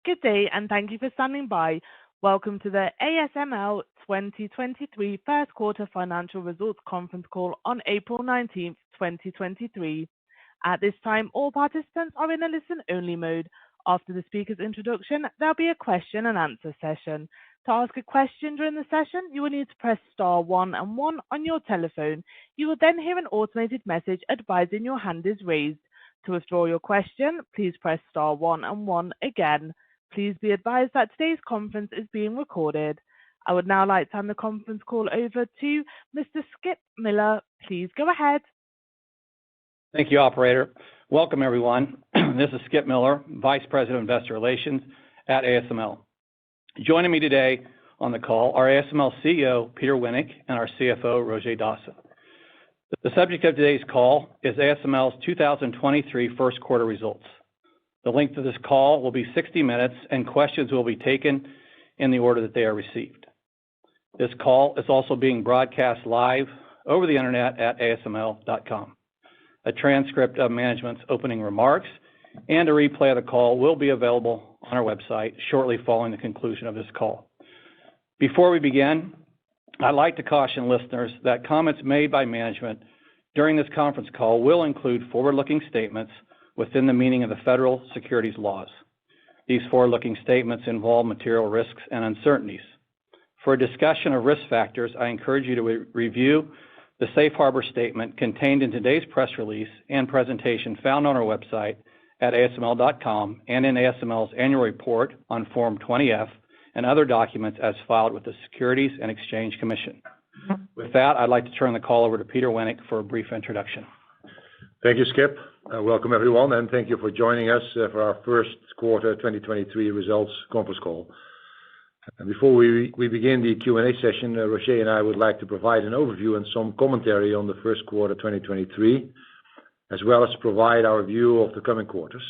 Good day, and thank you for standing by. Welcome to the ASML 2023 first quarter financial results conference call on April 19th, 2023. At this time, all participants are in a listen-only mode. After the speaker's introduction, there'll be a question and answer session. To ask a question during the session, you will need to press star one and one on your telephone. You will then hear an automated message advising your hand is raised. To withdraw your question, please press star one and one again. Please be advised that today's conference is being recorded. I would now like to hand the conference call over to Mr. Skip Miller. Please go ahead. Thank you, operator. Welcome, everyone. This is Skip Miller, Vice President of Investor Relations at ASML. Joining me today on the call are ASML CEO, Peter Wennink, and our CFO, Roger Dassen. The subject of today's call is ASML's 2023 first quarter results. The length of this call will be 60 minutes, and questions will be taken in the order that they are received. This call is also being broadcast live over the internet at asml.com. A transcript of management's opening remarks and a replay of the call will be available on our website shortly following the conclusion of this call. Before we begin, I'd like to caution listeners that comments made by management during this conference call will include forward-looking statements within the meaning of the federal securities laws. These forward-looking statements involve material risks and uncertainties. For a discussion of risk factors, I encourage you to review the safe harbor statement contained in today's press release and presentation found on our website at asml.com and in ASML's annual report on Form 20-F and other documents as filed with the Securities and Exchange Commission. With that, I'd like to turn the call over to Peter Wennink for a brief introduction. Thank you, Skip. Welcome, everyone, and thank you for joining us for our first quarter 2023 results conference call. And before we begin the Q&A session, Roger and I would like to provide an overview and some commentary on the first quarter 2023, as well as provide our view of the coming quarters.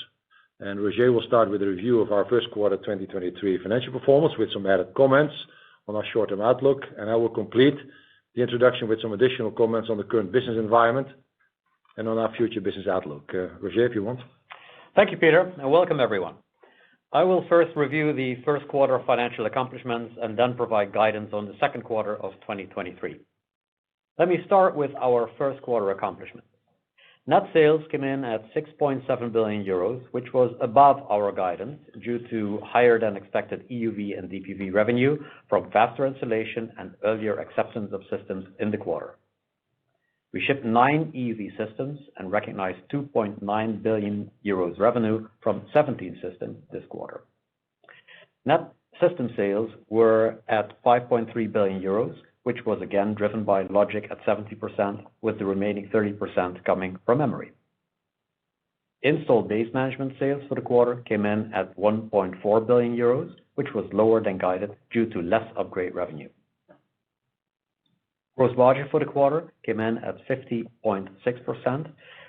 And Roger will start with a review of our first quarter 2023 financial performance with some added comments on our short-term outlook, and I will complete the introduction with some additional comments on the current business environment and on our future business outlook. Roger, if you want. Thank you, Peter, and welcome everyone. I will first review the first quarter financial accomplishments and then provide guidance on the second quarter of 2023. Let me start with our first quarter accomplishments. Net sales came in at 6.7 billion euros, which was above our guidance due to higher than expected EUV and DUV revenue from faster installation and earlier acceptance of systems in the quarter. We shipped 9 EUV systems and recognized 2.9 billion euros revenue from 17 systems this quarter. Net system sales were at 5.3 billion euros, which was again driven by logic at 70%, with the remaining 30% coming from memory. Installed base management sales for the quarter came in at 1.4 billion euros, which was lower than guided due to less upgrade revenue. Gross margin for the quarter came in at 50.6%,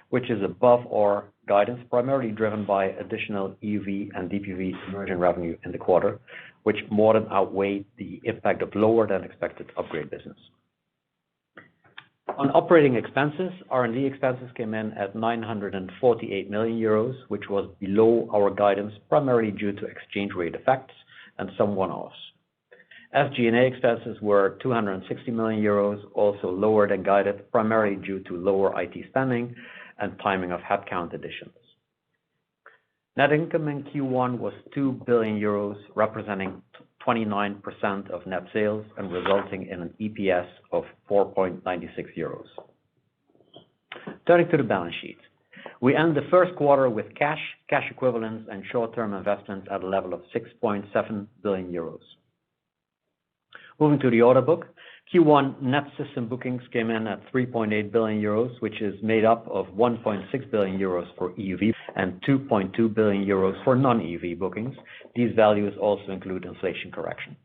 which is above our guidance, primarily driven by additional EUV and DUV immersion revenue in the quarter, which more than outweighed the impact of lower than expected upgrade business. On operating expenses, R&D expenses came in at 948 million euros, which was below our guidance, primarily due to exchange rate effects and some one-offs. SG&A expenses were 260 million euros, also lower than guided, primarily due to lower IT spending and timing of headcount additions. Net income in Q1 was 2 billion euros, representing 29% of net sales and resulting in an EPS of 4.96 euros. Turning to the balance sheet. We end the first quarter with cash equivalents, and short-term investments at a level of 6.7 billion euros. Moving to the order book, Q1 net system bookings came in at 3.8 billion euros, which is made up of 1.6 billion euros for EUV and 2.2 billion euros for non-EUV bookings. These values also include inflation corrections.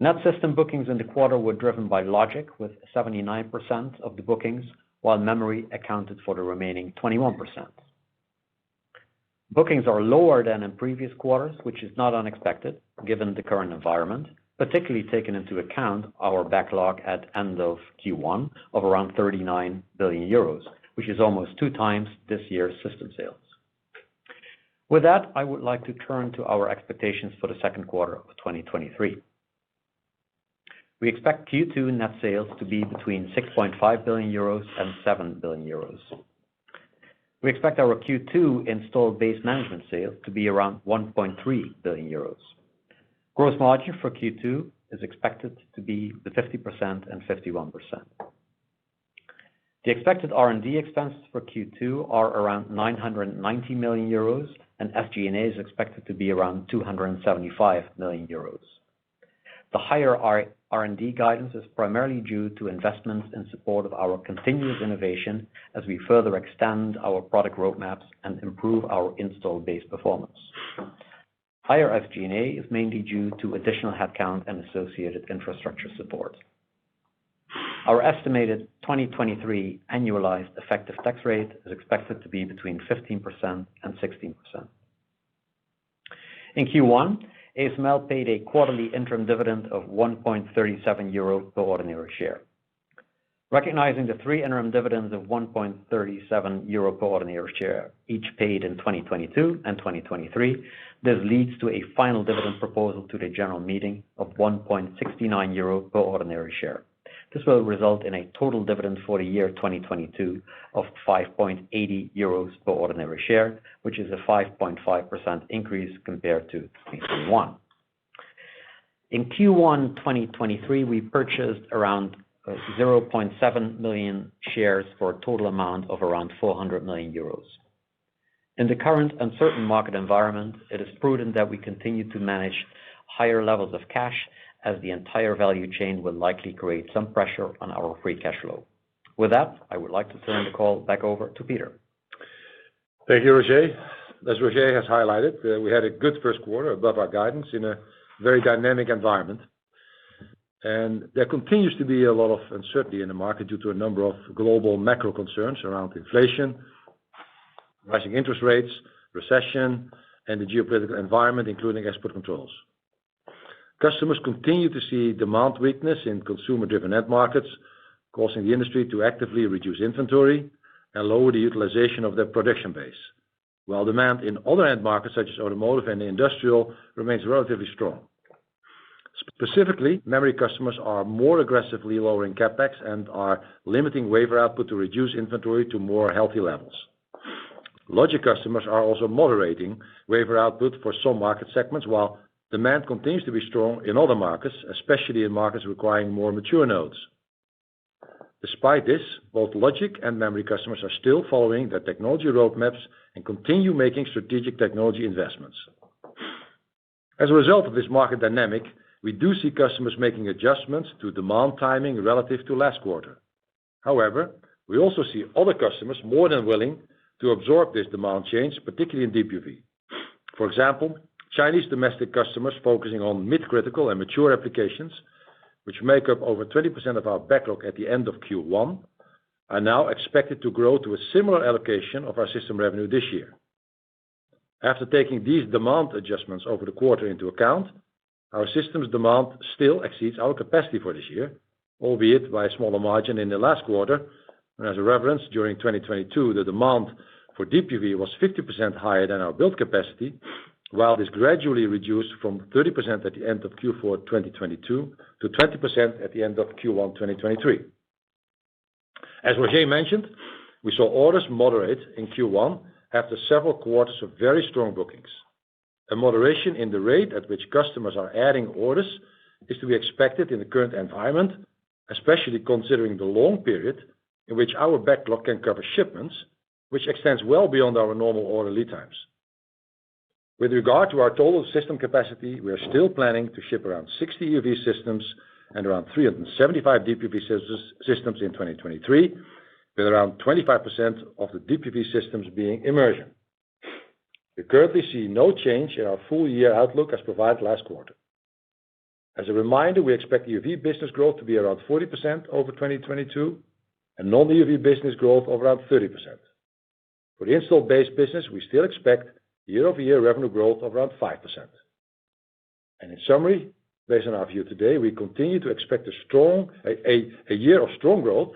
Net system bookings in the quarter were driven by logic with 79% of the bookings, while memory accounted for the remaining 21%. Bookings are lower than in previous quarters, which is not unexpected given the current environment, particularly taking into account our backlog at end of Q1 of around 39 billion euros, which is almost 2 times this year's system sales. With that, I would like to turn to our expectations for the second quarter of 2023. We expect Q2 net sales to be between 6.5 billion euros and 7 billion euros. We expect our Q2 installed base management sales to be around 1.3 billion euros. Gross margin for Q2 is expected to be 50% and 51%. The expected R&D expenses for Q2 are around 990 million euros, and SG&A is expected to be around 275 million euros. The higher R&D guidance is primarily due to investments in support of our continuous innovation as we further extend our product roadmaps and improve our installed base performance. Higher SG&A is mainly due to additional headcount and associated infrastructure support. Our estimated 2023 annualized effective tax rate is expected to be between 15% and 16%. In Q1, ASML paid a quarterly interim dividend of 1.37 euro per ordinary share. Recognizing the 3 interim dividends of 1.37 euro per ordinary share, each paid in 2022 and 2023, this leads to a final dividend proposal to the general meeting of 1.69 euro per ordinary share. This will result in a total dividend for the year 2022 of 5.80 euros per ordinary share, which is a 5.5% increase compared to 2021. In Q1 2023, we purchased around 0.7 million shares for a total amount of around 400 million euros. In the current uncertain market environment, it is prudent that we continue to manage higher levels of cash, as the entire value chain will likely create some pressure on our free cash flow. With that, I would like to turn the call back over to Peter. Thank you, Roger. As Roger has highlighted, we had a good first quarter above our guidance in a very dynamic environment. And there continues to be a lot of uncertainty in the market due to a number of global macro concerns around inflation, rising interest rates, recession, and the geopolitical environment, including export controls. Customers continue to see demand weakness in consumer-driven end markets, causing the industry to actively reduce inventory and lower the utilization of their production base, while demand in other end markets, such as automotive and industrial, remains relatively strong. Specifically, memory customers are more aggressively lowering CapEx and are limiting wafer output to reduce inventory to more healthy levels. Logic customers are also moderating wafer output for some market segments, while demand continues to be strong in other markets, especially in markets requiring more mature nodes. Despite this, both logic and memory customers are still following their technology roadmaps and continue making strategic technology investments. As a result of this market dynamic, we do see customers making adjustments to demand timing relative to last quarter. However, we also see other customers more than willing to absorb this demand change, particularly in Deep UV. For example, Chinese domestic customers focusing on mid-critical and mature applications, which make up over 20% of our backlog at the end of Q1, are now expected to grow to a similar allocation of our system revenue this year. After taking these demand adjustments over the quarter into account, our systems demand still exceeds our capacity for this year, albeit by a smaller margin in the last quarter. And as a reference, during 2022, the demand for Deep UV was 50% higher than our build capacity, while this gradually reduced from 30% at the end of Q4 2022 to 20% at the end of Q1 2023. As Roger mentioned, we saw orders moderate in Q1 after several quarters of very strong bookings. A moderation in the rate at which customers are adding orders is to be expected in the current environment, especially considering the long period in which our backlog can cover shipments, which extends well beyond our normal order lead times. With regard to our total system capacity, we are still planning to ship around 60 EUV systems and around 375 Deep UV systems in 2023, with around 25% of the Deep UV systems being immersion. We currently see no change in our full year outlook as provided last quarter. As a reminder, we expect EUV business growth to be around 40% over 2022 and non-EUV business growth of around 30%. For the installed base business, we still expect year-over-year revenue growth of around 5%. And in summary, based on our view today, we continue to expect a year of strong growth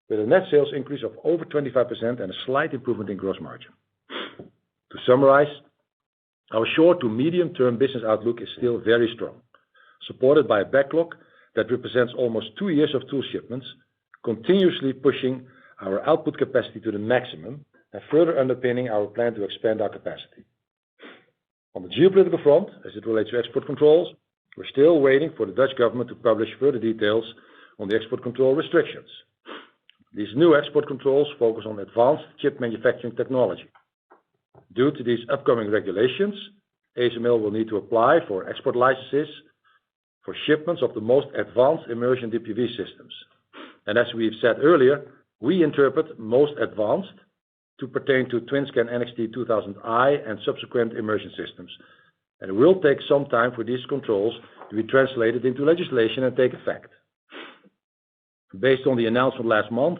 with a net sales increase of over 25% and a slight improvement in gross margin. To summarize, Our short to medium-term business outlook is still very strong, supported by a backlog that represents almost 2 years of tool shipments, continuously pushing our output capacity to the maximum and further underpinning our plan to expand our capacity. On the geopolitical front, as it relates to export controls, we're still waiting for the Dutch government to publish further details on the export control restrictions. These new export controls focus on advanced chip manufacturing technology. Due to these upcoming regulations, ASML will need to apply for export licenses for shipments of the most advanced immersion DUV systems. And as we've said earlier, we interpret most advanced to pertain to TWINSCAN NXT 2000i and subsequent immersion systems. And it will take some time for these controls to be translated into legislation and take effect. Based on the announcement last month,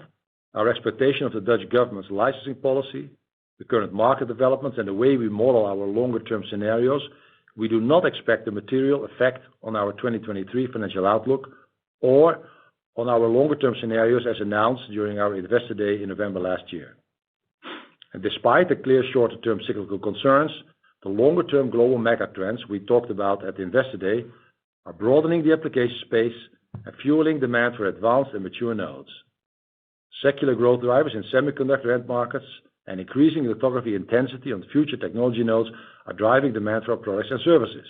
our expectation of the Dutch government's licensing policy, the current market developments, and the way we model our longer-term scenarios, we do not expect a material effect on our 2023 financial outlook or on our longer-term scenarios as announced during our Investor Day in November last year. And despite the clear shorter-term cyclical concerns, the longer-term global mega trends we talked about at the Investor Day are broadening the application space and fueling demand for advanced and mature nodes. Secular growth drivers in semiconductor end markets and increasing lithography intensity on future technology nodes are driving demand for our products and services.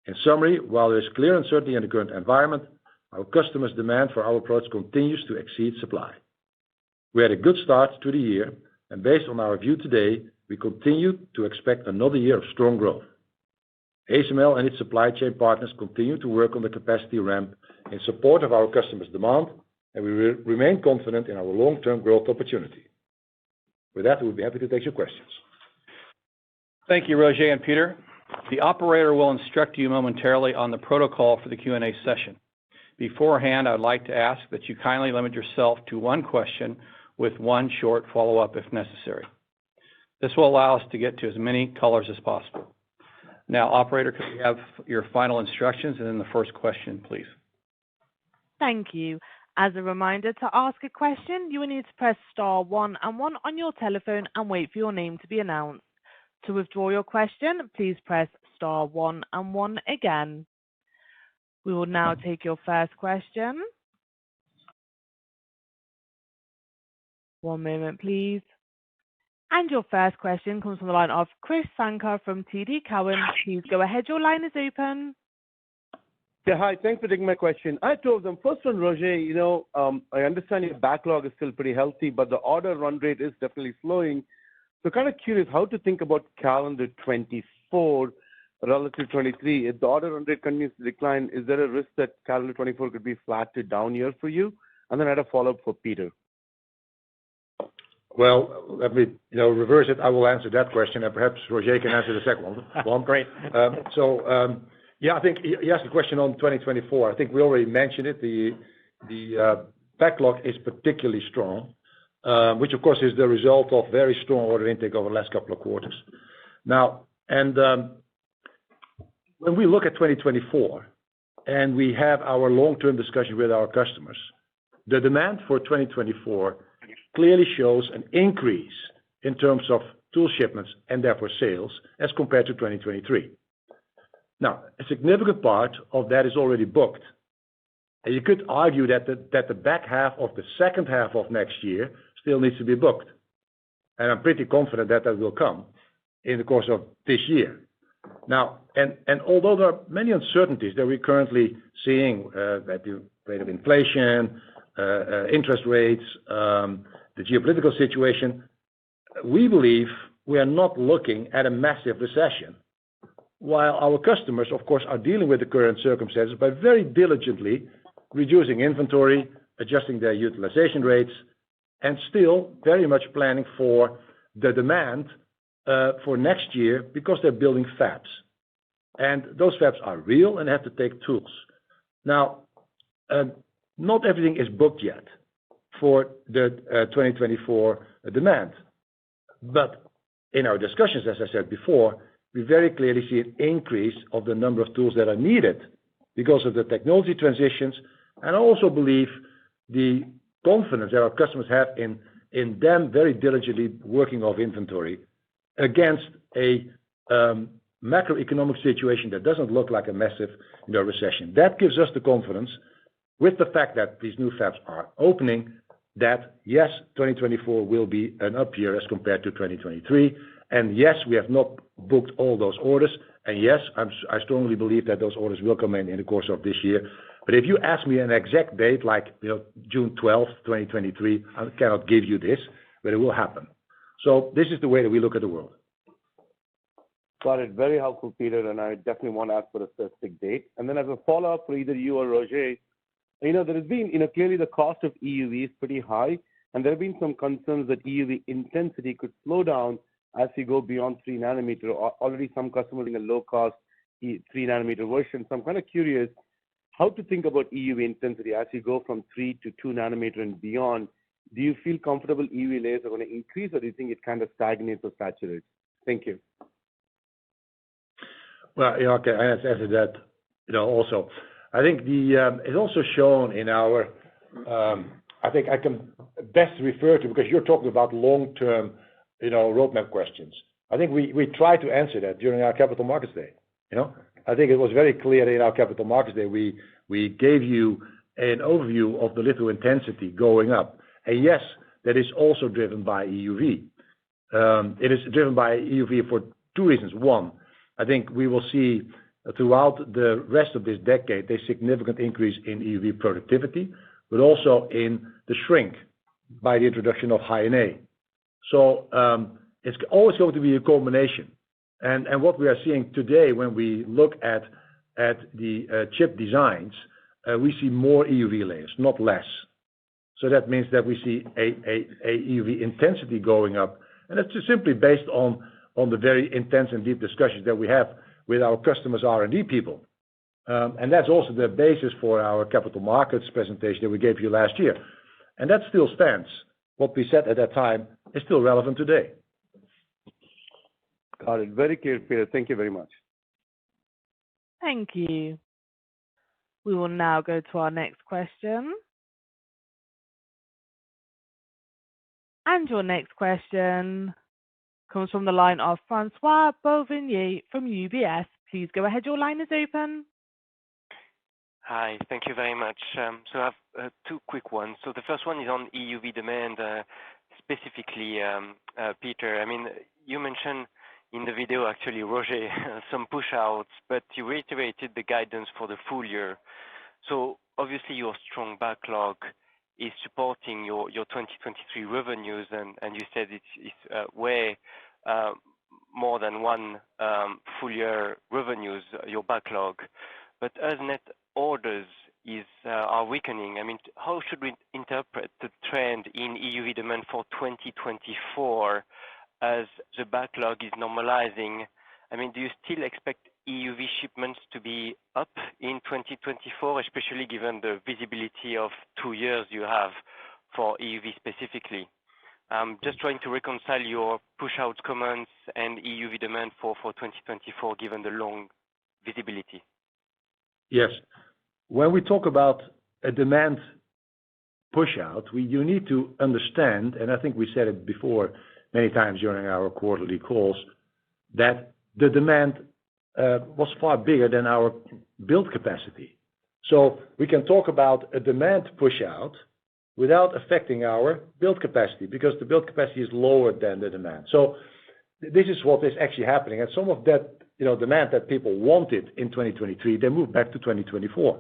In summary, while there is clear uncertainty in the current environment, our customers' demand for our products continues to exceed supply. We had a good start to the year, and based on our view today, we continue to expect another year of strong growth. ASML and its supply chain partners continue to work on the capacity ramp in support of our customers' demand, and we remain confident in our long-term growth opportunity. With that, we'll be happy to take your questions. Thank you, Roger and Peter. The operator will instruct you momentarily on the protocol for the Q&A session. Beforehand, I'd like to ask that you kindly limit yourself to one question with one short follow-up if necessary. This will allow us to get to as many callers as possible. Now, operator, could we have your final instructions and then the first question, please? Thank you. As a reminder, to ask a question, you will need to press star 1 and 1 on your telephone and wait for your name to be announced. To withdraw your question, please press star 1 and 1 again. We will now take your first question. One moment, please. And your first question comes from the line of Krish Sankar from TD Cowen. Please go ahead. Your line is open. Yeah, hi. Thanks for taking my question. I have two of them. First one, Roger, I understand your backlog is still pretty healthy, but the order run rate is definitely slowing. So kind of curious how to think about calendar 24 relative to 23. If the order run rate continues to decline, is there a risk that calendar 24 could be flat to down year for you? And then I had a follow-up for Peter. Well, let me reverse it. I will answer that question, and perhaps Roger can answer the second one. Great. Yeah, I think you asked a question on 2024. I think we already mentioned it. The backlog is particularly strong, which of course is the result of very strong order intake over the last couple of quarters. Now, and when we look at 2024 and we have our long-term discussion with our customers, the demand for 2024 clearly shows an increase in terms of tool shipments and therefore sales as compared to 2023. Now, a significant part of that is already booked. And you could argue that the back half of the second half of next year still needs to be booked. And I'm pretty confident that that will come in the course of this year. Now, and although there are many uncertainties that we're currently seeing, at the rate of inflation, interest rates, the geopolitical situation, we believe we are not looking at a massive recession. While our customers, of course, are dealing with the current circumstances by very diligently reducing inventory, adjusting their utilization rates, and still very much planning for the demand for next year because they're building fabs. And those fabs are real and have to take tools. Now, not everything is booked yet for the 2024 demand. But in our discussions, as I said before, we very clearly see an increase of the number of tools that are needed because of the technology transitions. And I also believe the confidence that our customers have in them very diligently working off inventory against a macroeconomic situation that doesn't look like a massive recession. That gives us the confidence with the fact that these new fabs are opening that, yes, 2024 will be an up year as compared to 2023. And yes, we have not booked all those orders. And yes, I strongly believe that those orders will come in the course of this year. But if you ask me an exact date, like June 12th, 2023, I cannot give you this, but it will happen. So this is the way that we look at the world. Got it. Very helpful, Peter, and I definitely want to ask for a specific date. And then as a follow-up for either you or Roger, there has been, clearly the cost of EUV is pretty high, and there have been some concerns that EUV intensity could slow down as you go beyond 3 nanometer. Already some customers in a low-cost 3 nanometer version. So I'm kind of curious how to think about EUV intensity as you go from 3 to 2 nanometer and beyond. Do you feel comfortable EUV layers are going to increase, or do you think it kind of stagnates or saturates? Thank you. Well, okay, I answered that, also. I think it's also shown in our, I think I can best refer to, because you're talking about long-term, roadmap questions. I think we tried to answer that during our Capital Markets Day. I think it was very clear in our Capital Markets Day, we gave you an overview of the litho intensity going up. And yes, that is also driven by EUV. It is driven by EUV for two reasons. One, I think we will see throughout the rest of this decade a significant increase in EUV productivity, but also in the shrink by the introduction of high NA. So it's always going to be a combination. And what we are seeing today when we look at the chip designs, we see more EUV layers, not less. So that means that we see a EUV intensity going up, and it's just simply based on the very intense and deep discussions that we have with our customers' R&D people. And that's also the basis for our capital markets presentation that we gave you last year. And that still stands. What we said at that time is still relevant today. Got it. Very clear, Peter. Thank you very much. Thank you. We will now go to our next question. And your next question comes from the line of Francois Bouvignies from UBS. Please go ahead. Your line is open. Hi. Thank you very much. So I have two quick ones. So the first one is on EUV demand, specifically, Peter. I mean, you mentioned in the video, actually, Roger, some push-outs, but you reiterated the guidance for the full year. So obviously, your strong backlog is supporting your 2023 revenues, and you said it's way more than one full year revenues, your backlog. But as net orders are weakening, I mean, how should we interpret the trend in EUV demand for 2024 as the backlog is normalizing? I mean, do you still expect EUV shipments to be up in 2024, especially given the visibility of 2 years you have for EUV specifically? Just trying to reconcile your push-out comments and EUV demand for 2024, given the long visibility. Yes. When we talk about a demand push-out, you need to understand, and I think we said it before many times during our quarterly calls, that the demand was far bigger than our build capacity. So we can talk about a demand push-out without affecting our build capacity, because the build capacity is lower than the demand. So this is what is actually happening. And some of that demand that people wanted in 2023, they moved back to 2024.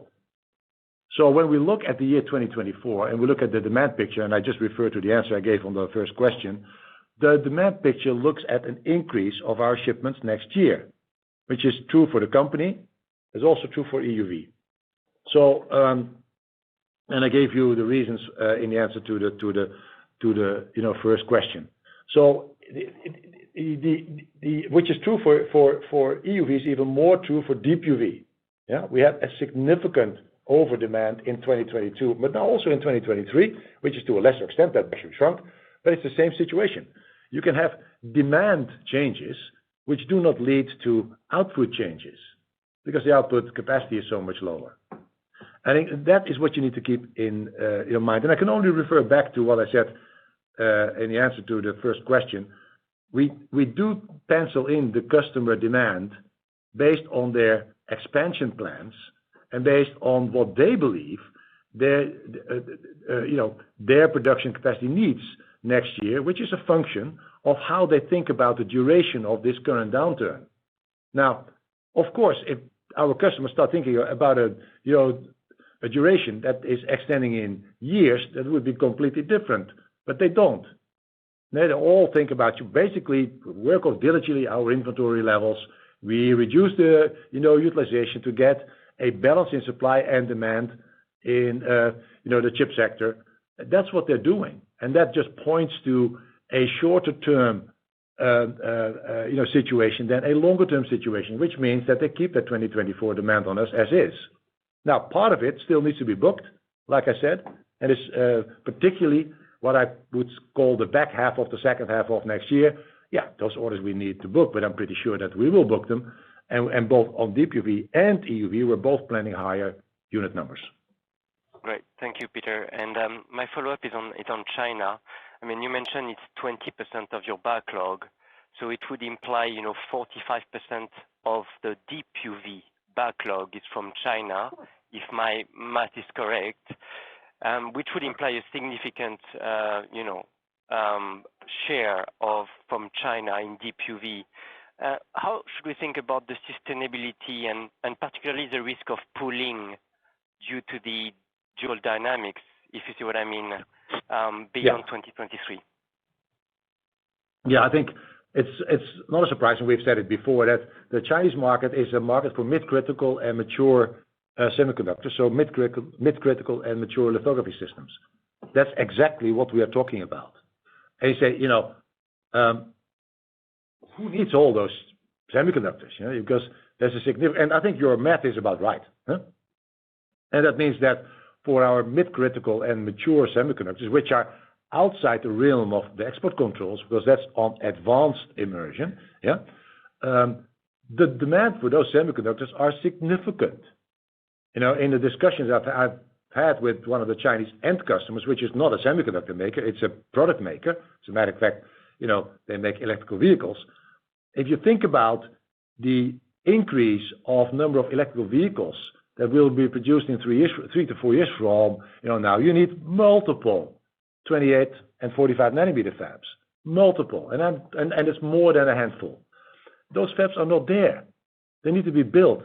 So when we look at the year 2024 and we look at the demand picture, and I just refer to the answer I gave on the first question, the demand picture looks at an increase of our shipments next year, which is true for the company. It's also true for EUV. So, and I gave you the reasons in the answer to the first question. So, which is true for EUV is even more true for deep UV. Yeah, we had a significant over demand in 2022, but now also in 2023, which is to a lesser extent that actually shrunk, but it's the same situation. You can have demand changes which do not lead to output changes because the output capacity is so much lower. I think that is what you need to keep in your mind. And I can only refer back to what I said in the answer to the first question. we do pencil in the customer demand based on their expansion plans and based on what they believe their production capacity needs next year, which is a function of how they think about the duration of this current downturn. Now, of course, if our customers start thinking about a duration that is extending in years, that would be completely different. But they don't. They all think about you basically work on diligently our inventory levels. We reduce the utilization to get a balance in supply and demand in the chip sector. That's what they're doing, and that just points to a shorter term situation than a longer term situation, which means that they keep the 2024 demand on us as is. Now, part of it still needs to be booked, like I said, and it's particularly what I would call the back half of the second half of next year. Yeah, those orders we need to book, but I'm pretty sure that we will book them. And both on DUV and EUV, we're both planning higher unit numbers. Great. Thank you, Peter. And my follow-up is on China. I mean, you mentioned it's 20% of your backlog, so it would imply 45% of the DUV backlog is from China, if my math is correct, which would imply a significant share from China in DUV. How should we think about the sustainability and particularly the risk of pulling due to the dual dynamics, if you see what I mean, beyond 2023? Yeah, I think it's not a surprise, and we've said it before, that the Chinese market is a market for mid-critical and mature semiconductors, so mid-critical and mature lithography systems. That's exactly what we are talking about. And you say, who needs all those semiconductors? Because there's a significant, and I think your math is about right. Huh? And that means that for our mid-critical and mature semiconductors, which are outside the realm of the export controls, because that's on advanced immersion, the demand for those semiconductors are significant. In the discussions I've had with one of the Chinese end customers, which is not a semiconductor maker, it's a product maker. As a matter of fact, they make electrical vehicles. If you think about the increase of number of electrical vehicles that will be produced in 3 to 4 years from now, you need multiple 28 and 45 nanometer fabs, multiple, and it's more than a handful. Those fabs are not there; they need to be built.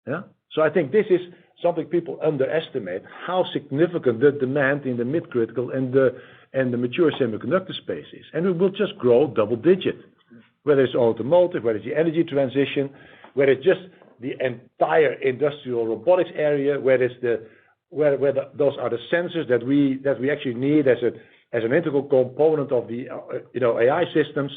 Yeah. So I think this is something people underestimate, how significant the demand in the mid-critical and the mature semiconductor space is, and it will just grow double-digit. Whether it's automotive, whether it's the energy transition, whether it's just the entire industrial robotics area, where those are the sensors that we actually need as an integral component of the AI systems.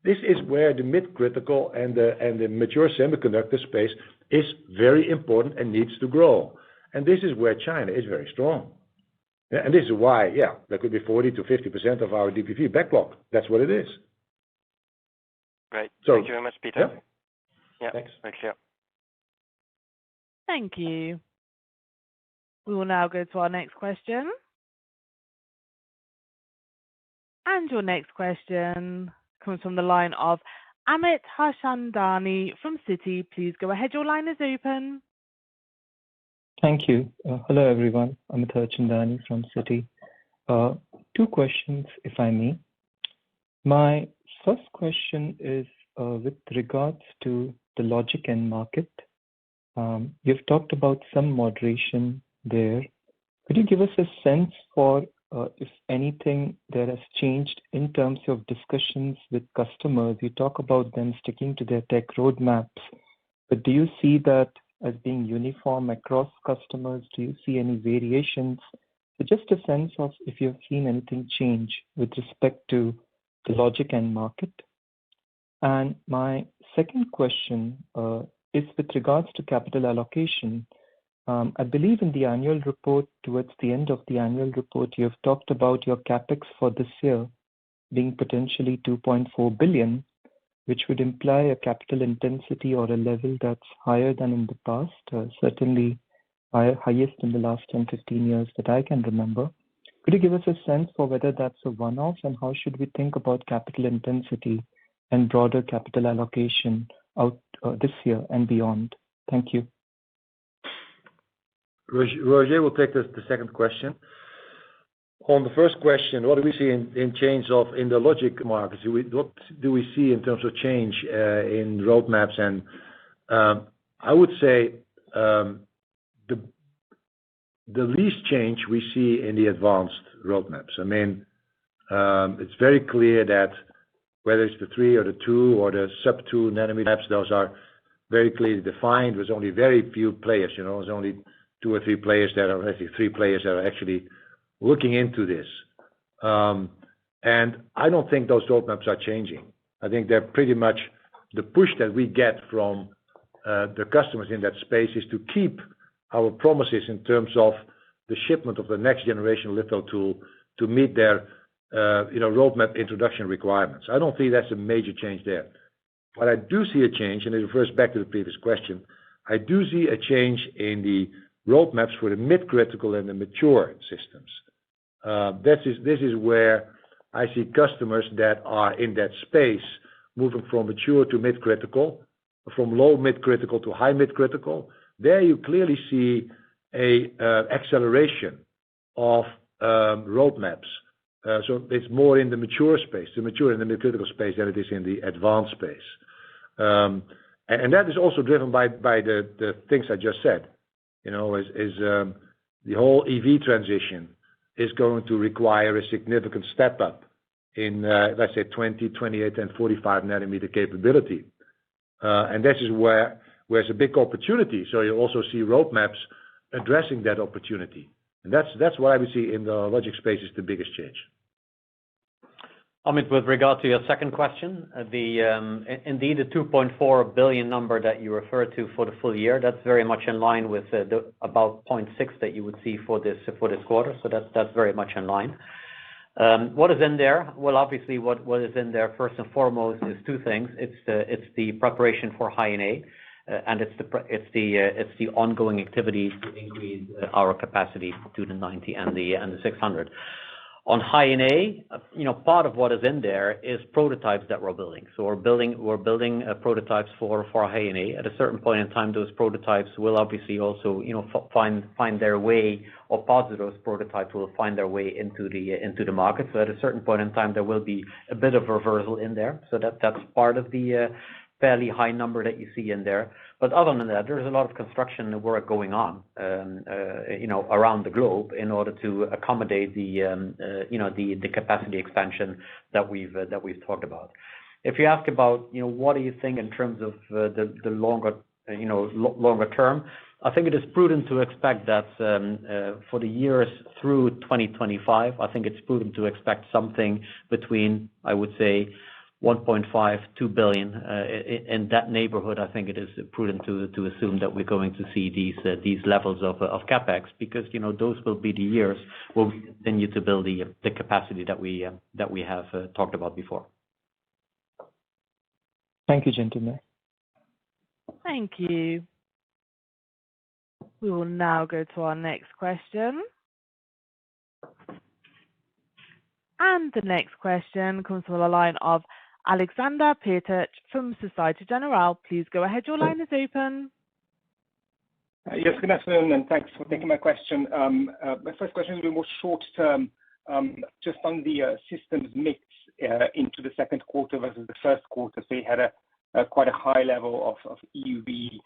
This is where the mid-critical and the mature semiconductor space is very important and needs to grow. And this is where China is very strong. Yeah, and this is why, there could be 40 to 50% of our DUV backlog. That's what it is. Great. Thank you very much, Peter. Yeah, thanks. Very clear. Thank you. We will now go to our next question. And your next question comes from the line of Amit Harchandani from Citi. Please go ahead. Your line is open. Thank you. Hello, everyone. Amit Harchandani from Citi. 2 questions, if I may. My first question is with regards to the logic end market. You've talked about some moderation there. Could you give us a sense for if anything there has changed in terms of discussions with customers? You talk about them sticking to their tech roadmaps, but do you see that as being uniform across customers? Do you see any variations? So just a sense of if you've seen anything change with respect to the logic end market. And my second question is with regards to capital allocation. I believe in the annual report, towards the end of the annual report, you have talked about your capex for this year being potentially 2.4 billion, which would imply a capital intensity or a level that's higher than in the past, certainly highest in the last 10, 15 years that I can remember. Could you give us a sense for whether that's a one-off, and how should we think about capital intensity and broader capital allocation out this year and beyond? Thank you. Roger will take the second question. On the first question, what do we see in change in the logic markets? What do we see in terms of change in roadmaps? And I would say the least change we see in the advanced roadmaps. I mean, it's very clear that whether it's the 3 or the 2 or the sub-2 nanometer maps, those are very clearly defined. There's only very few players. There's only 2 or 3 players that are actually 3 players that are actually looking into this. And I don't think those roadmaps are changing. I think they're pretty much the push that we get from the customers in that space is to keep our promises in terms of the shipment of the next generation litho tool to meet their roadmap introduction requirements. I don't think that's a major change there. But I do see a change, and it refers back to the previous question. I do see a change in the roadmaps for the mid-critical and the mature systems. This is where I see customers that are in that space moving from mature to mid-critical, from low mid-critical to high mid-critical. There you clearly see a acceleration of roadmaps. So it's more in the mature space, the mature and the mid-critical space than it is in the advanced space. And that is also driven by the things I just said. The whole EV transition is going to require a significant step up in, let's say, 20, 28, and 45 nanometer capability. And this is where there's a big opportunity. So you also see roadmaps addressing that opportunity. And that's what I would see in the logic space is the biggest change. Amit, with regard to your second question, indeed the 2.4 billion number that you referred to for the full year, that's very much in line with the about 0.6 that you would see for this quarter. So that's very much in line. What is in there? Well, obviously, what is in there first and foremost is 2 things. It's the preparation for High NA, and it's the ongoing activities to increase our capacity to the 90 and the 600. On High NA, part of what is in there is prototypes that we're building. So we're building prototypes for High NA. At a certain point in time, those prototypes will obviously also find their way, or parts of those prototypes will find their way into the market. So at a certain point in time, there will be a bit of reversal in there. So that's part of the fairly high number that you see in there. But other than that, there's a lot of construction work going on, around the globe in order to accommodate the capacity expansion that we've talked about. If you ask about, what do you think in terms of the longer term, I think it is prudent to expect that for the years through 2025, I think it's prudent to expect something between, I would say, 1.5, 2 billion in that neighborhood. I think it is prudent to assume that we're going to see these levels of capex, because those will be the years where we continue to build the capacity that we have talked about before. Thank you, gentlemen. Thank you. We will now go to our next question. And the next question comes from the line of Alexander Peterc from Societe Generale. Please go ahead. Your line is open. Yes, good afternoon, and thanks for taking my question. My first question will be more short term, just on the systems mix into the second quarter versus the first quarter. So you had quite a high level of EUV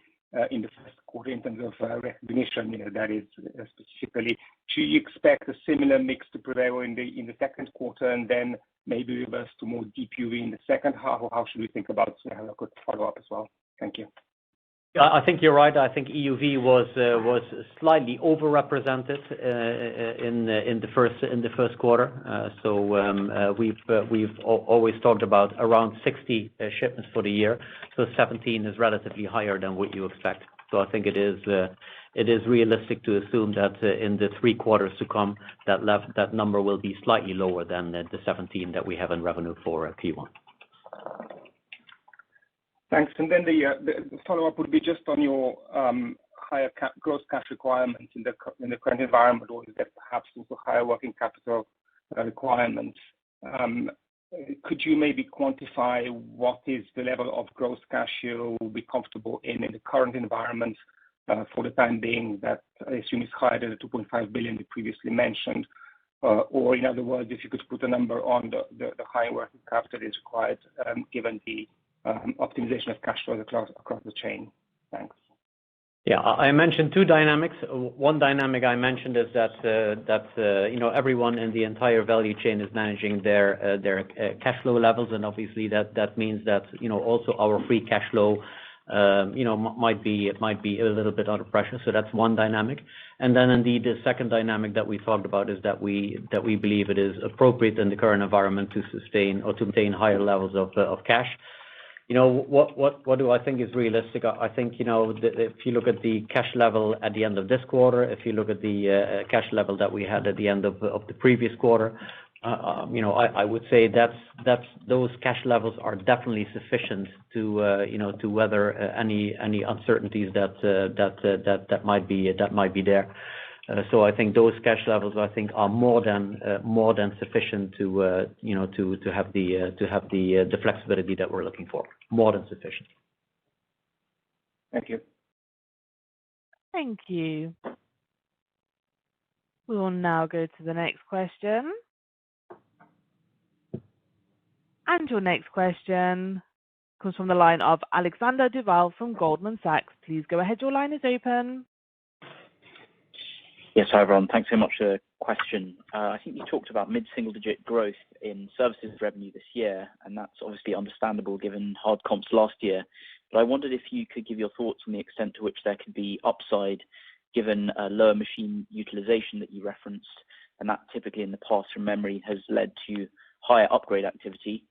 in the first quarter in terms of recognition, that is specifically. Do you expect a similar mix to prevail in the second quarter and then maybe reverse to more deep UV in the second half, or how should we think about it? So I have a quick follow-up as well. Thank you. I think you're right. I think EUV was slightly overrepresented in the first quarter. So we've always talked about around 60 shipments for the year. So 17 is relatively higher than what you expect. So I think it is realistic to assume that in the 3 quarters to come, that number will be slightly lower than the 17 that we have in revenue for Q1. Thanks. And then the follow-up would be just on your higher gross cash requirements in the current environment, or is there perhaps also higher working capital requirements? Could you maybe quantify what is the level of gross cash you will be comfortable in the current environment for the time being, that I assume is higher than the 2.5 billion you previously mentioned? Or in other words, if you could put a number on the high working capital is required, given the optimization of cash flows across the chain. Thanks. Yeah, I mentioned two dynamics. One dynamic I mentioned is that everyone in the entire value chain is managing their cash flow levels, and obviously that means that also our free cash flow might be a little bit under pressure. So that's one dynamic. And then indeed the second dynamic that we talked about is that we believe it is appropriate in the current environment to sustain or to maintain higher levels of cash. What do I think is realistic? I think if you look at the cash level at the end of this quarter, if you look at the cash level that we had at the end of the previous quarter, I would say that's those cash levels are definitely sufficient to weather any uncertainties that might be there. So I think those cash levels are more than sufficient to have the flexibility that we're looking for. More than sufficient. Thank you. Thank you. We will now go to the next question. And your next question comes from the line of Alexander Duval from Goldman Sachs. Please go ahead. Your line is open. Yes, hi everyone. Thanks so much for the question. I think you talked about mid-single-digit growth in services revenue this year, and that's obviously understandable given hard comps last year. But I wondered if you could give your thoughts on the extent to which there could be upside given lower machine utilization that you referenced, and that typically in the past from memory has led to higher upgrade activity.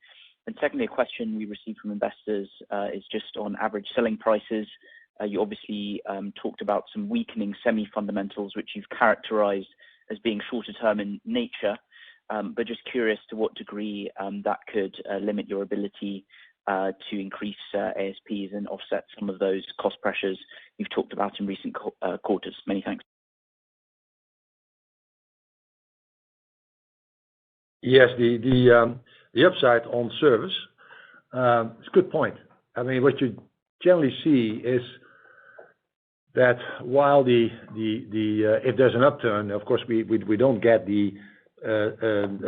And secondly, a question we received from investors is just on average selling prices. You obviously talked about some weakening semi-fundamentals, which you've characterized as being shorter term in nature, but just curious to what degree that could limit your ability to increase ASPs and offset some of those cost pressures you've talked about in recent quarters. Many thanks. Yes, the upside on service, it's a good point. I mean, what you generally see is that while if there's an upturn, of course we don't get the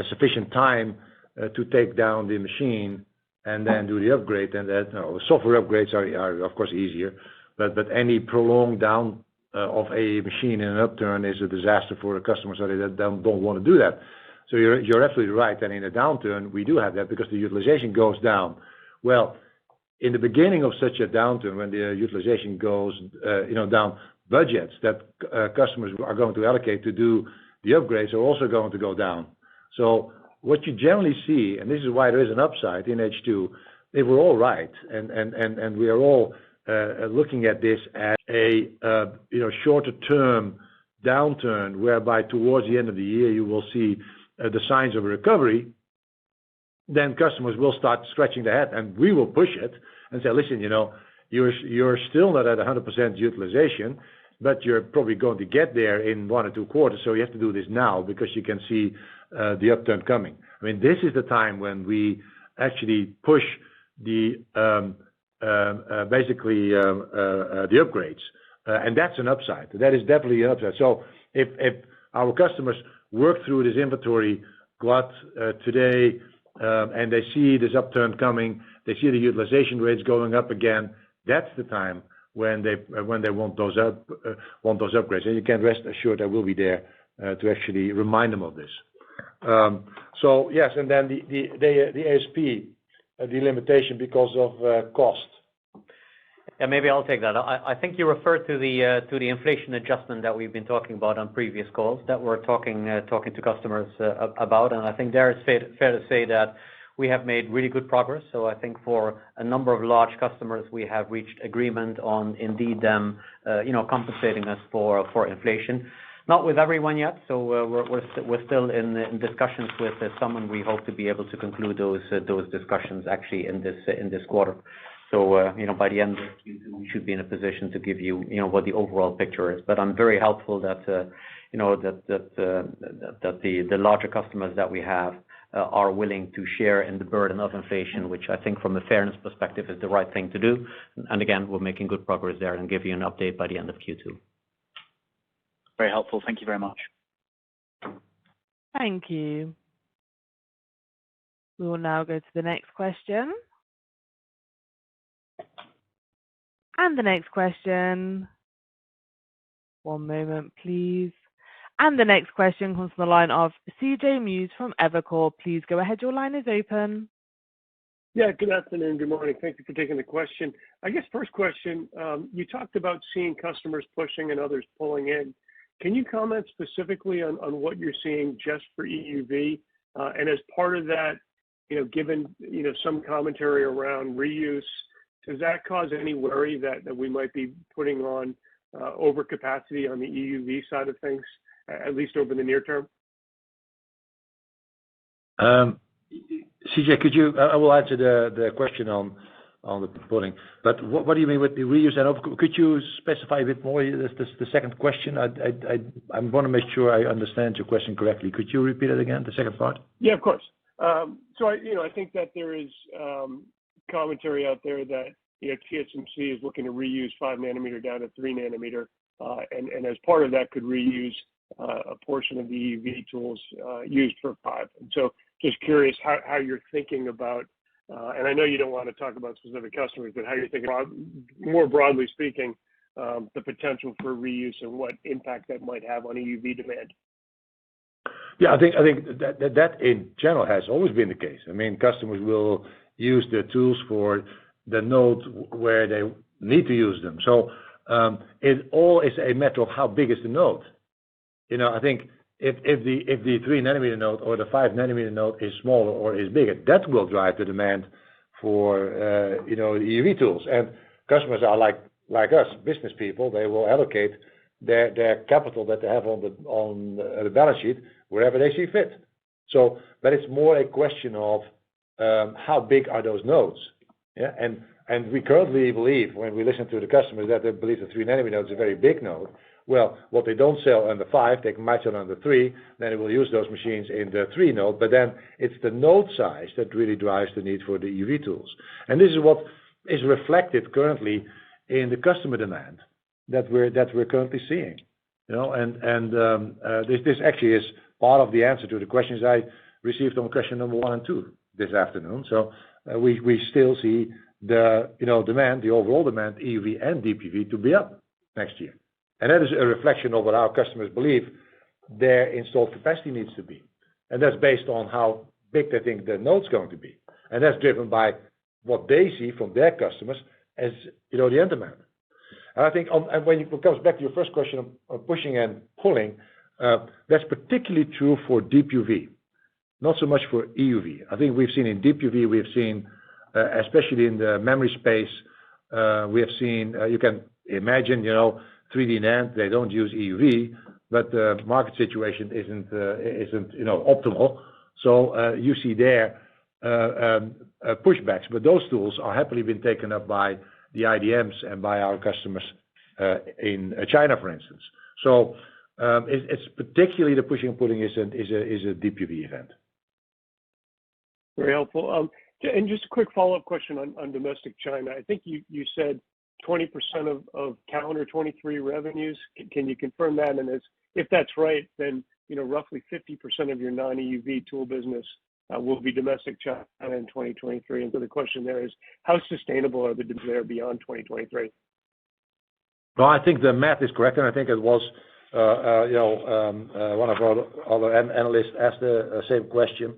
sufficient time to take down the machine and then do the upgrade, and that software upgrades are of course easier, but any prolonged down of a machine in an upturn is a disaster for the customers, so they don't want to do that. So you're absolutely right. And in a downturn, we do have that because the utilization goes down. Well, in the beginning of such a downturn, when the utilization goes down, budgets that customers are going to allocate to do the upgrades are also going to go down. So what you generally see, and this is why there is an upside in H2, they were all right, and we are all looking at this as a shorter term downturn, whereby towards the end of the year you will see the signs of a recovery. Then customers will start scratching their head, and we will push it and say, listen, you're still not at 100% utilization, but you're probably going to get there in 1 or 2 quarters. So you have to do this now because you can see the upturn coming. I mean, this is the time when we actually push the basically the upgrades, and that's an upside. That is definitely an upside. So if our customers work through this inventory glut today, and they see this upturn coming, they see the utilization rates going up again, that's the time when they want those upgrades. And you can rest assured I will be there to actually remind them of this. So yes, and then the ASP, the limitation because of cost. Yeah, maybe I'll take that. I think you referred to the inflation adjustment that we've been talking about on previous calls that we're talking to customers about, and I think there it's fair to say that we have made really good progress. So I think for a number of large customers, we have reached agreement on indeed them, compensating us for inflation. Not with everyone yet, so we're still in discussions with some, and we hope to be able to conclude those discussions actually in this quarter. By the end of Q2, we should be in a position to give you, what the overall picture is. But I'm very helpful that, that the larger customers that we have are willing to share in the burden of inflation, which I think from a fairness perspective is the right thing to do. And again, we're making good progress there and give you an update by the end of Q2. Very helpful. Thank you very much. Thank you. We will now go to the next question. And the next question, one moment, please. And the next question comes from the line of CJ Muse from Evercore. Please go ahead. Your line is open. Yeah, good afternoon. Good morning. Thank you for taking the question. I guess first question, you talked about seeing customers pushing and others pulling in. Can you comment specifically on what you're seeing just for EUV? And as part of that, given, some commentary around reuse, does that cause any worry that we might be putting on overcapacity on the EUV side of things, at least over the near term? CJ, could you? I will answer the question on the pulling. But what do you mean with the reuse? And could you specify a bit more? The second question. I want to make sure I understand your question correctly. Could you repeat it again? The second part. Yeah, of course. So I think that there is commentary out there that TSMC is looking to reuse 5 nanometer down to 3 nanometer, and as part of that could reuse a portion of the EUV tools used for 5. And so just curious how you're thinking about, and I know you don't want to talk about specific customers, but how you're thinking about, more broadly speaking, the potential for reuse and what impact that might have on EUV demand. Yeah, I think that in general has always been the case. I mean, customers will use the tools for the node where they need to use them. So it all is a matter of how big is the node. I think if the 3 nanometer node or the 5 nanometer node is smaller or is bigger, that will drive the demand for the EUV tools. And customers are like us, business people. They will allocate their capital that they have on the balance sheet wherever they see fit. So, but it's more a question of how big are those nodes? Yeah, and we currently believe, when we listen to the customers, that they believe the 3 nanometer node is a very big node. Well, what they don't sell under 5, they might sell under 3. Then they will use those machines in the 3 node. But then it's the node size that really drives the need for the EUV tools. And this is what is reflected currently in the customer demand that we're currently seeing. This actually is part of the answer to the questions I received on question number 1 and 2 this afternoon. So we still see the demand, the overall demand, EUV and DUV to be up next year, and that is a reflection of what our customers believe their installed capacity needs to be, and that's based on how big they think the node's going to be, and that's driven by what they see from their customers as the end demand. And I think, and when it comes back to your first question on pushing and pulling, that's particularly true for DUV, not so much for EUV. I think we've seen in DUV, we've seen, especially in the memory space, we have seen, you can imagine, 3D NAND, they don't use EUV, but the market situation isn't optimal. So you see there pushbacks, but those tools are happily been taken up by the IDMs and by our customers in China, for instance. So it's particularly the pushing and pulling is a DUV event. Very helpful. And just a quick follow-up question on domestic China. I think you said 20% of calendar 23 revenues. Can you confirm that? And if that's right, then roughly 50% of your non-EUV tool business will be domestic China in 2023. And so the question there is, how sustainable are the demands there beyond 2023? Well, I think the math is correct, and I think it was one of our other analysts asked the same question.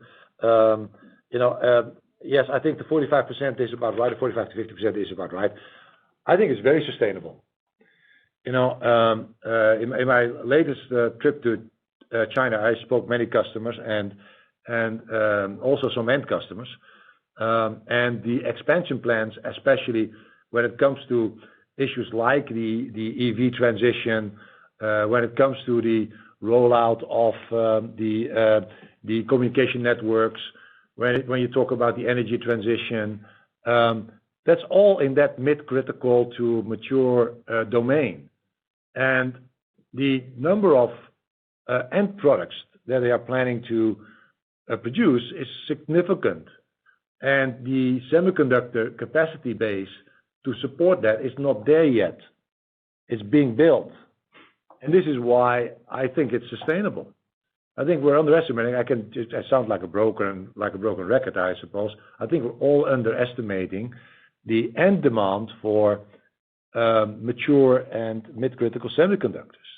Yes, I think the 45% is about right. The 45 to 50% is about right. I think it's very sustainable. In my latest trip to China, I spoke many customers and also some end customers, and the expansion plans, especially when it comes to issues like the EV transition, when it comes to the rollout of the communication networks, when you talk about the energy transition, That's all in that mid-critical to mature domain. And the number of end products that they are planning to produce is significant. And the semiconductor capacity base to support that is not there yet. It's being built. And this is why I think it's sustainable. I think we're underestimating. I sound like a broken record, I suppose. I think we're all underestimating the end demand for mature and mid-critical semiconductors.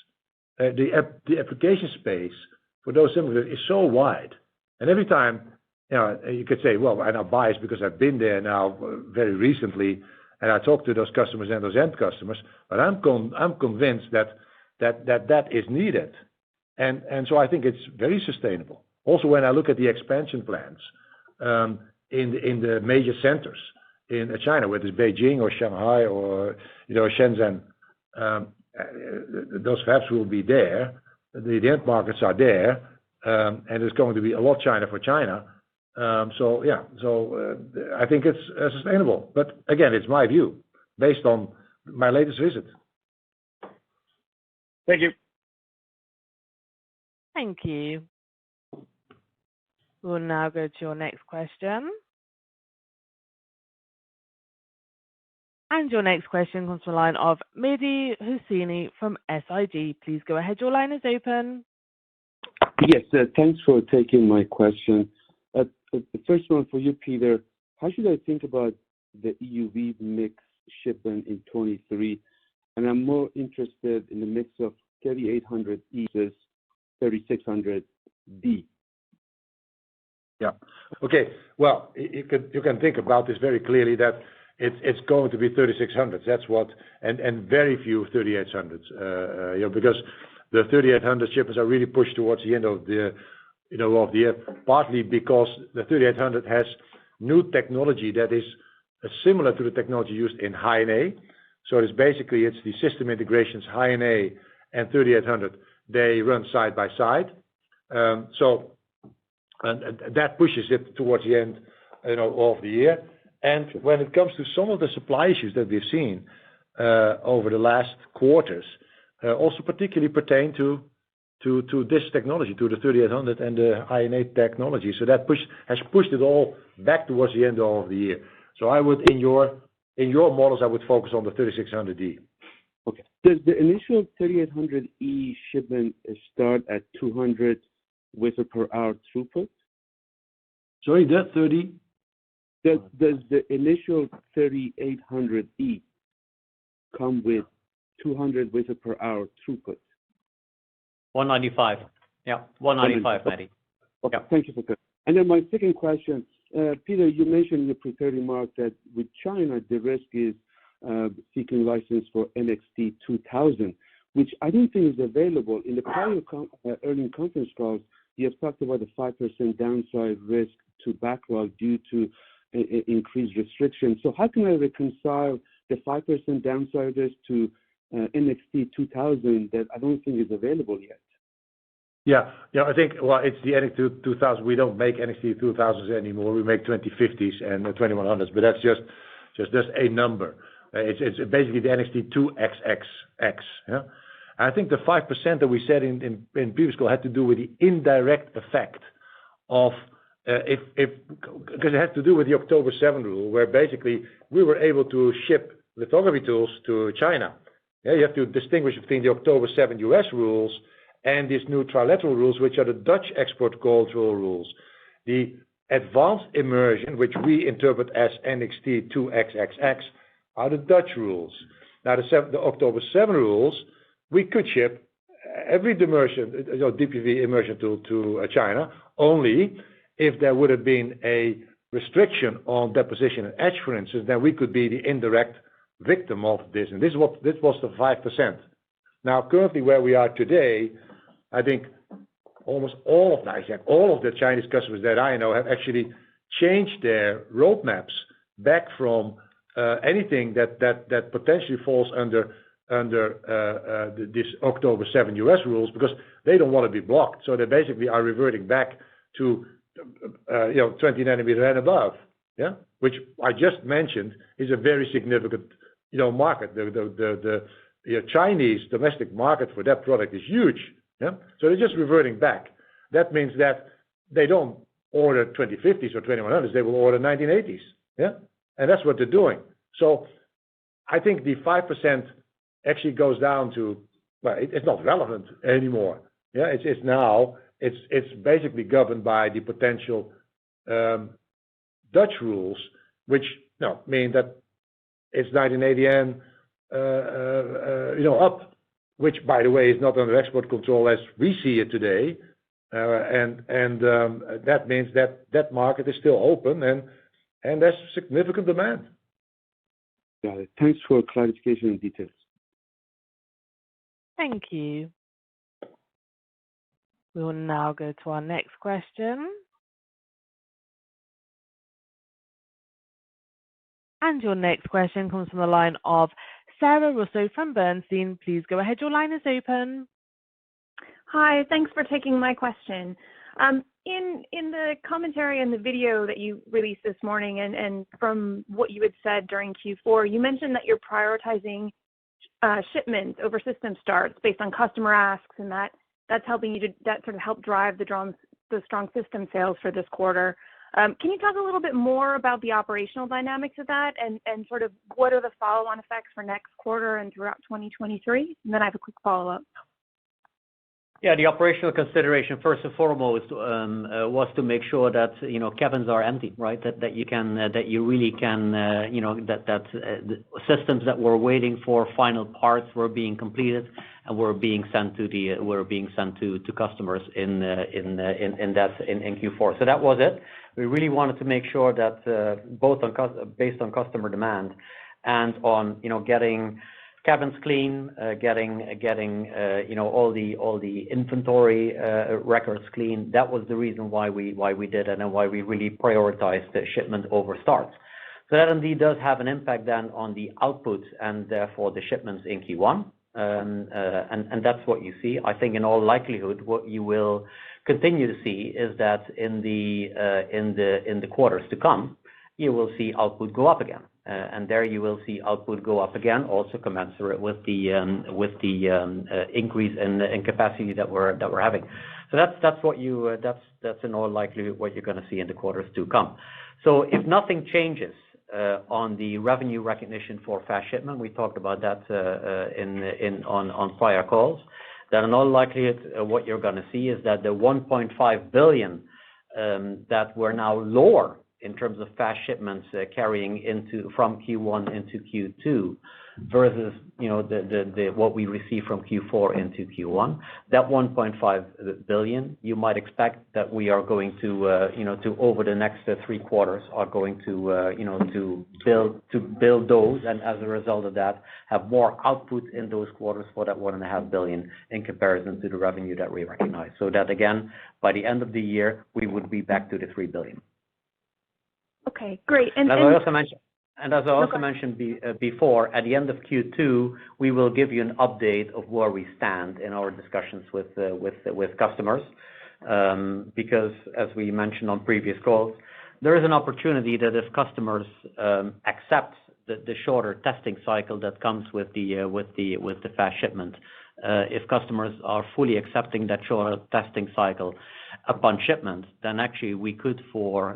The application space for those semiconductors is so wide. And every time, you could say, well, I'm not biased because I've been there now very recently, and I talk to those customers and those end customers, but I'm convinced that is needed. And so I think it's very sustainable. Also, when I look at the expansion plans in the major centers in China, whether it's Beijing or Shanghai or Shenzhen, those fabs will be there. The end markets are there, and there's going to be a lot China for China. So I think it's sustainable. But again, it's my view based on my latest visit. Thank you. Thank you. We'll now go to your next question. And your next question comes from the line of Mehdi Hosseini from SIG. Please go ahead. Your line is open. Yes, thanks for taking my question. The first one for you, Peter. How should I think about the EUV mix shipment in 23? And I'm more interested in the mix of 3800E versus 3600D. Yeah. Okay. Well, you can think about this very clearly that it's going to be 3600s. That's what, and very few 3800s. Because the 3800 shipments are really pushed towards the end of the of the year, partly because the 3800 has new technology that is similar to the technology used in High NA. So it's the system integrations High NA and 3800. They run side by side. So that pushes it towards the end of the year. And when it comes to some of the supply issues that we've seen over the last quarters, also particularly pertain to this technology, to the 3800 and the High NA technology. So that has pushed it all back towards the end of the year. So I would, in your models, I would focus on the 3600D. Okay. Does the initial 3800E shipment start at 200 wafer per hour throughput? Sorry, that 30? Does the initial 3800E come with 200 wafer per hour throughput? 195. Yeah, 195, Mehdi. Okay, thank you for that. And then my second question, Peter, you mentioned in your prepared remark that with China, the risk is seeking license for NXT 2000, which I don't think is available. In the prior earnings conference calls, you have talked about the 5% downside risk to backlog due to increased restrictions. So how can I reconcile the 5% downside risk to NXT 2000 that I don't think is available yet? Yeah, I think, well, it's the NXT 2000. We don't make NXT 2000s anymore. We make 2050s and 2100s, but that's just a number. It's basically the NXT 2XXX. Yeah? I think the 5% that we said in previous call had to do with the indirect effect of because it had to do with the October 7 rule, where basically we were able to ship lithography tools to China. Yeah, you have to distinguish between the October 7 US rules and these new trilateral rules, which are the Dutch export control rules. The advanced immersion, which we interpret as NXT 2XXX, are the Dutch rules. Now, the October 7 rules, we could ship every DUV immersion tool to China, only if there would have been a restriction on deposition and etch, for instance, then we could be the indirect victim of this. And this was the 5%. Now, currently where we are today, I think almost all of the Chinese customers that I know have actually changed their roadmaps back from anything that potentially falls under this October 7 US rules, because they don't want to be blocked. So they basically are reverting back to 20 nanometer and above. yeah, which I just mentioned is a very significant, market. The Chinese domestic market for that product is huge, yeah. So they're just reverting back. That means that they don't order 2050s or 2100s; they will order 1980s, yeah, and that's what they're doing. So I think the 5% actually goes down to, well, it's not relevant anymore. Yeah, it's now it's basically governed by the potential Dutch rules, which mean that it's 1980 and up, which by the way is not under export control as we see it today, and that means that market is still open and there's significant demand. Got it. Thanks for clarification and details. Thank you. We will now go to our next question. And your next question comes from the line of Sarah Russo from Bernstein. Please go ahead. Your line is open. Hi, thanks for taking my question. In the commentary and the video that you released this morning, and from what you had said during Q4, you mentioned that you're prioritizing shipments over system starts based on customer asks, and that's helping you that sort of help drive the strong system sales for this quarter. Can you talk a little bit more about the operational dynamics of that, and sort of what are the follow-on effects for next quarter and throughout 2023? And then I have a quick follow-up. Yeah, the operational consideration first and foremost was to make sure that cabins are empty, right? That you really can the systems that were waiting for final parts were being completed and were being sent to customers in Q4. So that was it. We really wanted to make sure that both based on customer demand and on getting cabins clean, getting all the inventory records clean. That was the reason why we did it and why we really prioritized the shipment over starts. So that indeed does have an impact then on the output and therefore the shipments in Q1. And that's what you see. I think in all likelihood, what you will continue to see is that in the quarters to come, you will see output go up again. And there you will see output go up again, also commensurate with the increase in capacity that we're having. So that's in all likelihood what you're going to see in the quarters to come. So if nothing changes on the revenue recognition for fast shipment, we talked about that on prior calls. Then in all likelihood, what you're going to see is that the 1.5 billion that were now lower in terms of fast shipments carrying from Q1 into Q2 versus the what we receive from Q4 into Q1, that 1.5 billion, you might expect that we are going to over the next 3 quarters are going to build those, and as a result of that, have more output in those quarters for that 1.5 billion in comparison to the revenue that we recognize. So that again, by the end of the year, we would be back to the 3 billion. Okay, great. As I also mentioned before, at the end of Q2, we will give you an update of where we stand in our discussions with customers, because as we mentioned on previous calls, there is an opportunity that if customers accept the shorter testing cycle that comes with the fast shipment, if customers are fully accepting that shorter testing cycle upon shipment, then actually we could for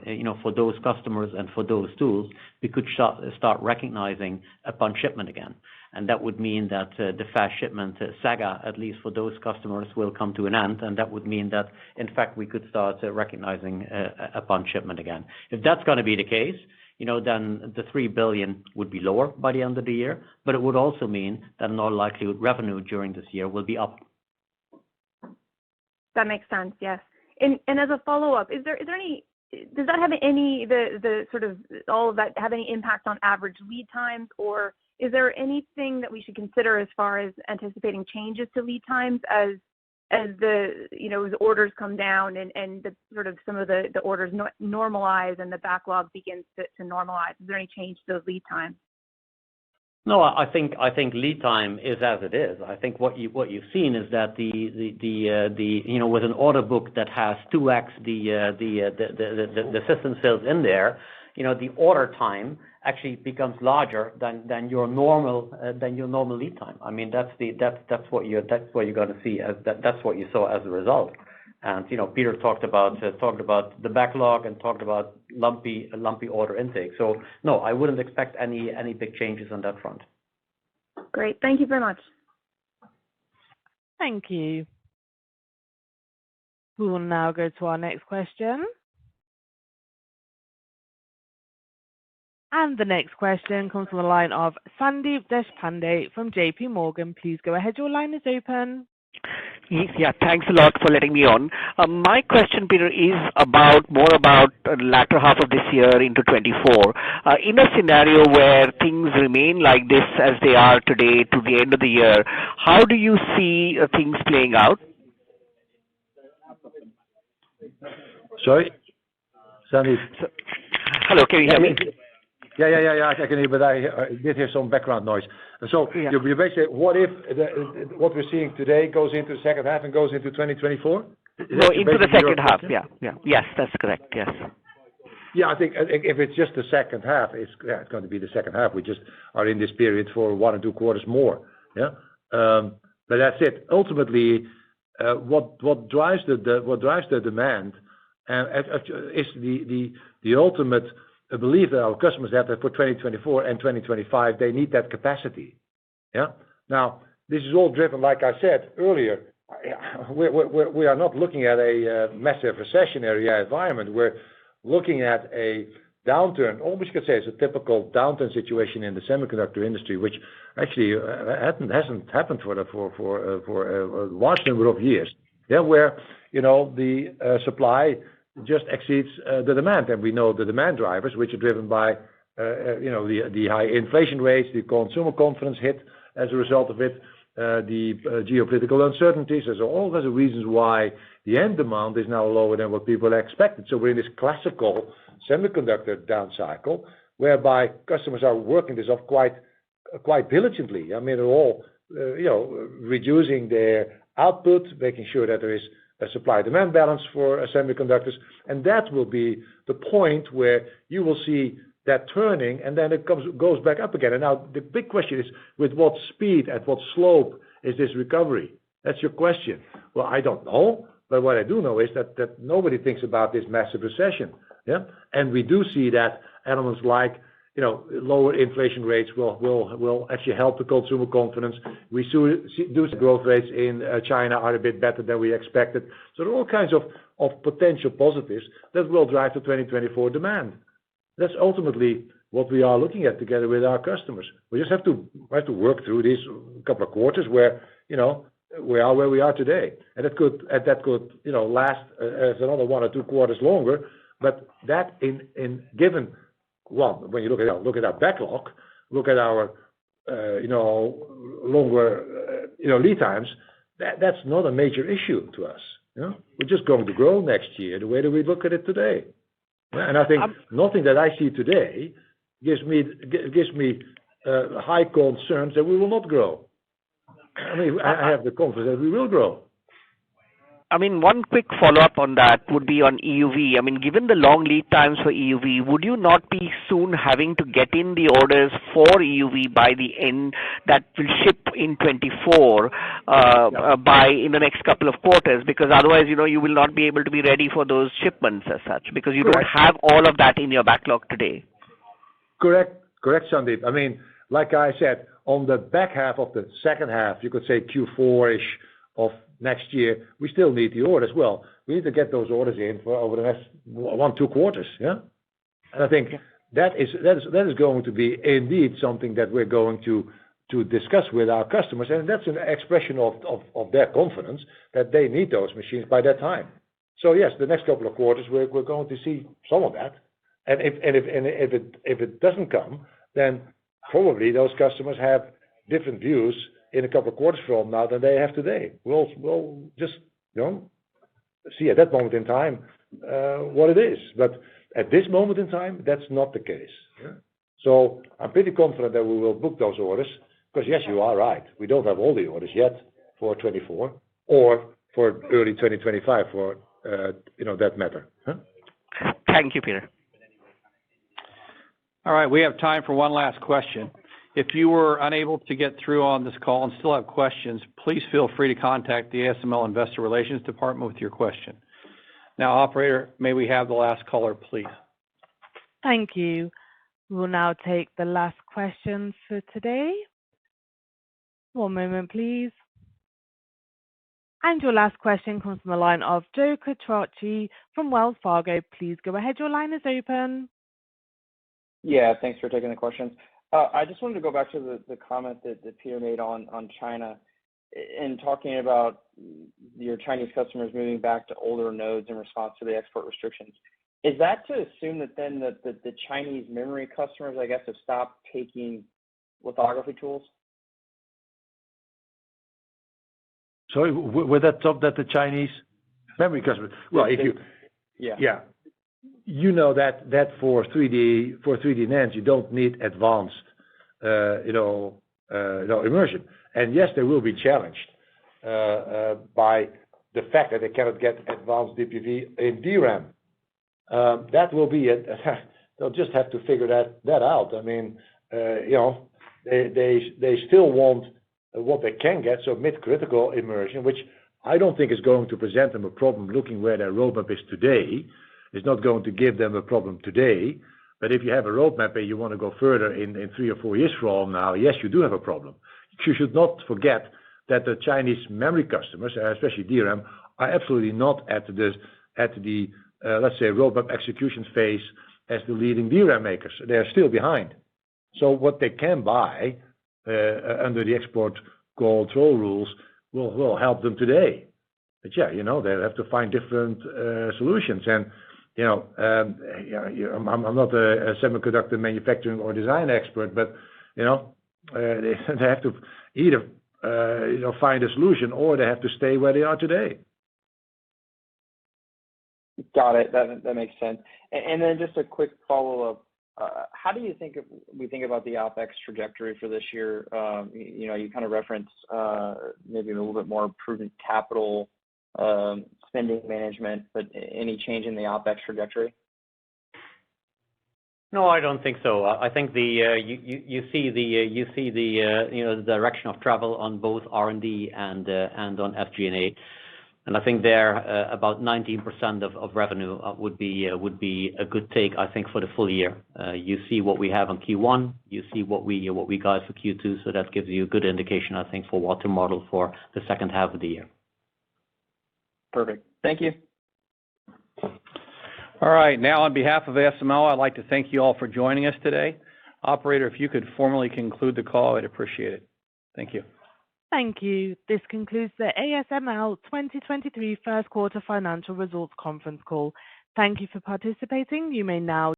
those customers and for those tools, we could start recognizing upon shipment again. And that would mean that the fast shipment saga, at least for those customers, will come to an end. And that would mean that, in fact, we could start recognizing upon shipment again. If that's going to be the case, then the 3 billion would be lower by the end of the year, but it would also mean that in all likelihood revenue during this year will be up. That makes sense, yes. And as a follow-up, does that have any, the sort of all of that have any impact on average lead times, or is there anything that we should consider as far as anticipating changes to lead times as the as orders come down and the sort of some of the orders normalize and the backlog begins to normalize? Is there any change to those lead times? No, I think lead time is as it is. I think what you've seen is that the with an order book that has 2x the system sales in there, the order time actually becomes larger than your normal lead time. I mean, that's what you're going to see that's what you saw as a result. And Peter talked about the backlog and talked about lumpy order intake. So no, I wouldn't expect any big changes on that front. Great, thank you very much. Thank you. We will now go to our next question. And the next question comes from the line of Sandeep Deshpande from JP Morgan. Please go ahead. Your line is open. Yeah, thanks a lot for letting me on. My question, Peter, is more about the latter half of this year into 24. In a scenario where things remain like this as they are today to the end of the year, how do you see things playing out? Sorry? Sandeep. Hello, can you hear me? Yeah, I can hear, but I did hear some background noise. So you basically, what if what we're seeing today goes into the second half and goes into 2024? No, into the second half. Yeah. Yes, that's correct. Yes. Yeah, I think if it's just the second half, it's going to be the second half. We just are in this period for 1 or 2 quarters more. Yeah. But that's it. Ultimately, what drives the demand is the ultimate belief that our customers have that for 2024 and 2025 they need that capacity. Yeah. Now this is all driven, like I said earlier. We are not looking at a massive recessionary environment. We're looking at a downturn. Almost you could say it's a typical downturn situation in the semiconductor industry, which actually hasn't happened for a large number of years. Yeah, where the supply just exceeds the demand, and we know the demand drivers, which are driven by the high inflation rates, the consumer confidence hit as a result of it, the geopolitical uncertainties. There's all kinds of reasons why the end demand is now lower than what people expected. So we're in this classical semiconductor down cycle, whereby customers are working this off quite diligently. I mean, they're all reducing their output, making sure that there is a supply-demand balance for semiconductors, and that will be the point where you will see that turning, and then it goes back up again. And now the big question is, with what speed, at what slope is this recovery? That's your question. Well, I don't know, but what I do know is that nobody thinks about this massive recession. Yeah, and we do see that elements like lower inflation rates will actually help the consumer confidence. We do see growth rates in China are a bit better than we expected. So there are all kinds of potential positives that will drive the 2024 demand. That's ultimately what we are looking at together with our customers. We just have to work through these couple of quarters where we are where we are today, and that could last as another 1 or 2 quarters longer. But that in given one, when you look at our backlog, look at our longer lead times, that's not a major issue to us. We're just going to grow next year the way that we look at it today. And I think nothing that I see today gives me high concerns that we will not grow. I mean, I have the confidence that we will grow. I mean, one quick follow-up on that would be on EUV. I mean, given the long lead times for EUV, would you not be soon having to get in the orders for EUV by the end that will ship in 24 by in the next couple of quarters? Because otherwise, you will not be able to be ready for those shipments as such, because you don't have all of that in your backlog today. Correct, Sandeep. I mean, like I said, on the back half of the second half, you could say Q4-ish of next year, we still need the orders. Well, we need to get those orders in for over the next 1-2 quarters. Yeah, and I think that is going to be indeed something that we're going to discuss with our customers, and that's an expression of their confidence that they need those machines by that time. So yes, the next couple of quarters we're going to see some of that, and if it doesn't come, then probably those customers have different views in a couple of quarters from now than they have today. We'll just see at that moment in time what it is. But at this moment in time, that's not the case. Yeah? So I'm pretty confident that we will book those orders, because yes, you are right. We don't have all the orders yet for 24 or for early 2025 for that matter. Huh? Thank you, Peter. All right, we have time for one last question. If you were unable to get through on this call and still have questions, please feel free to contact the ASML Investor Relations Department with your question. Now, operator, may we have the last caller, please? Thank you. We will now take the last question for today. One moment, please. And your last question comes from the line of Joe Quatrochi from Wells Fargo. Please go ahead. Your line is open. Yeah, thanks for taking the questions. I just wanted to go back to the comment that Peter made on China and talking about your Chinese customers moving back to older nodes in response to the export restrictions. Is that to assume that then the Chinese memory customers, I guess, have stopped taking lithography tools? Sorry, with that top, that the Chinese memory customers. Well, if you, yeah, you know that for 3D NAND, you don't need advanced, immersion. And yes, they will be challenged by the fact that they cannot get advanced DUV in DRAM. That will be it. They'll just have to figure that out. I mean, they still want what they can get, so mid-critical immersion, which I don't think is going to present them a problem looking where their roadmap is today. It's not going to give them a problem today. But if you have a roadmap and you want to go further in 3 or 4 years from now, yes, you do have a problem. You should not forget that the Chinese memory customers, especially DRAM, are absolutely not at the let's say, roadmap execution phase as the leading DRAM makers. They are still behind. So what they can buy under the export control rules will help them today. But yeah, they'll have to find different solutions. And I'm not a semiconductor manufacturing or design expert, but they have to either find a solution or they have to stay where they are today. Got it. That makes sense. And then just a quick follow-up. How do you think we think about the OpEx trajectory for this year? You kind of referenced maybe a little bit more prudent capital spending management, but any change in the OpEx trajectory? No, I don't think so. I think you see the direction of travel on both R&D and on FG&A. And I think there about 19% of revenue would be a good take, I think, for the full year. You see what we have on Q1, you see what we guide for Q2, so that gives you a good indication, I think, for what to model for the second half of the year. Perfect. Thank you. All right. Now, on behalf of ASML, I'd like to thank you all for joining us today. Operator, if you could formally conclude the call, I'd appreciate it. Thank you. Thank you. This concludes the ASML 2023 first quarter financial results conference call. Thank you for participating. You may now